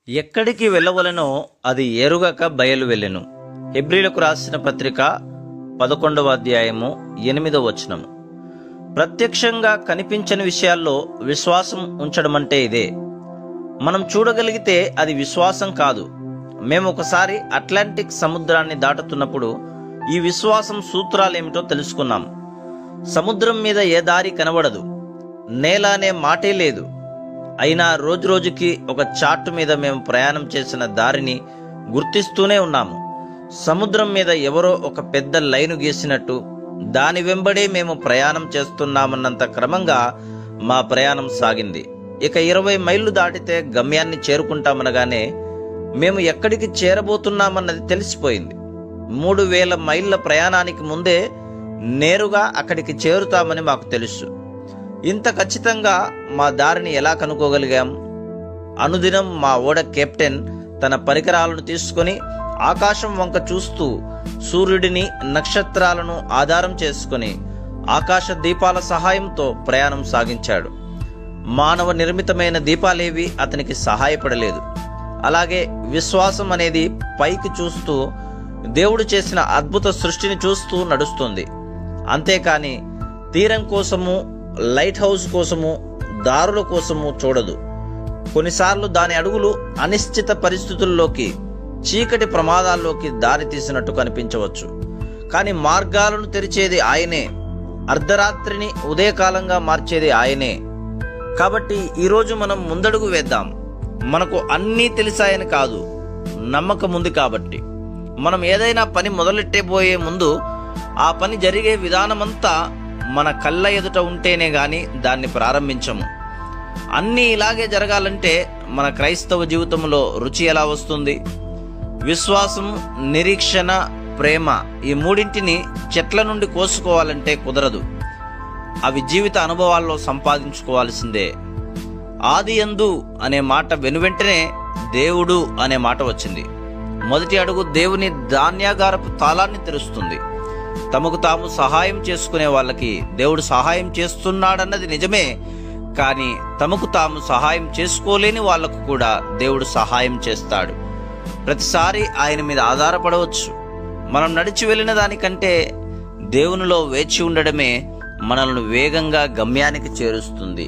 ఎక్కడికి వెళ్ళవలెనో అది ఎరుగక బయలు వెళ్ళెను. హెబ్రీలకు రాసిన పత్రిక 11వ అధ్యాయము 8వ వచనము. ప్రత్యక్షంగా కనిపించని విషయాల్లో విశ్వాసం ఉంచడమంటే ఇదే. మనం చూడగలిగితే అది విశ్వాసం కాదు. మేము ఒకసారి అట్లాంటిక్ సముద్రాన్ని దాటుతున్నప్పుడు ఈ విశ్వాసం సూత్రాలేమిటో తెలుసుకున్నాం. సముద్రం మీద ఏ దారి కనబడదు, నేల అనే మాటే లేదు. అయినా రోజురోజుకి ఒక చార్టు మీద మేము ప్రయాణం చేసిన దారిని గుర్తిస్తూనే ఉన్నాము. సముద్రం మీద ఎవరో ఒక పెద్ద లైను గీసినట్టు దాని వెంబడే మేము ప్రయాణం చేస్తున్నామన్నంత క్రమంగా మా ప్రయాణం సాగింది. ఇక 20 మైళ్ళు దాటితే గమ్యాన్ని చేరుకుంటామనగానే మేము ఎక్కడికి చేరబోతున్నామన్నది తెలిసిపోయింది. 3000 మైళ్ళ ప్రయాణానికి ముందే నేరుగా అక్కడికి చేరుతామని మాకు తెలుసు. ఇంత ఖచ్చితంగా మా దారిని ఎలా కనుక్కోగలిగాం? అనుదినం మా ఓడ కెప్టెన్ తన పరికరాలను తీసుకొని ఆకాశం వంక చూస్తూ సూర్యుడిని, నక్షత్రాలను ఆధారం చేసుకుని ఆకాశ దీపాల సహాయంతో ప్రయాణం సాగించాడు. మానవ నిర్మితమైన దీపాలేవి అతనికి సహాయపడలేదు. అలాగే విశ్వాసం అనేది పైకి చూస్తూ దేవుడు చేసిన అద్భుత సృష్టిని చూస్తూ నడుస్తుంది. అంతేకాని తీరం కోసము, లైట్ హౌస్ కోసము, దారుల కోసము చూడదు. కొన్నిసార్లు దాని అడుగులు అనిశ్చిత పరిస్థితుల్లోకి, చీకటి ప్రమాదాల్లోకి దారి తీసినట్టు కనిపించవచ్చు. కానీ మార్గాలను తెరిచేది ఆయనే, అర్ధరాత్రిని ఉదయకాలంగా మార్చేది ఆయనే. కాబట్టి ఈరోజు మనం ముందడుగు వేద్దాం. మనకు అన్నీ తెలిసాయని కాదు, నమ్మకం ఉంది కాబట్టి. మనం ఏదైనా పని మొదలెట్టబోయే ముందు ఆ పని జరిగే విధానమంతా మన కళ్ళ ఎదుట ఉంటేనే గాని దాన్ని ప్రారంభించము. అన్నీ ఇలాగే జరగాలంటే మన క్రైస్తవ జీవితంలో రుచి ఎలా వస్తుంది? విశ్వాసం, నిరీక్షణ, ప్రేమ, ఈ మూడింటిని చెట్ల నుండి కోసుకోవాలంటే కుదరదు. అవి జీవిత అనుభవాల్లో సంపాదించుకోవాల్సిందే. ఆది యందు అనే మాట వెనువెంటనే దేవుడు అనే మాట వచ్చింది. మొదటి అడుగు దేవుని ధాన్యాగారపు తాళాన్ని తెరుస్తుంది. తమకు తాము సహాయం చేసుకునే వాళ్ళకి దేవుడు సహాయం చేస్తున్నాడన్నది నిజమే. కానీ తమకు తాము సహాయం చేసుకోలేని వాళ్లకు కూడా దేవుడు సహాయం చేస్తాడు. ప్రతిసారి ఆయన మీద ఆధారపడవచ్చు. మనం నడిచి వెళ్ళిన దానికంటే దేవునిలో వేచి ఉండడమే మనల్ని వేగంగా గమ్యానికి చేరుస్తుంది.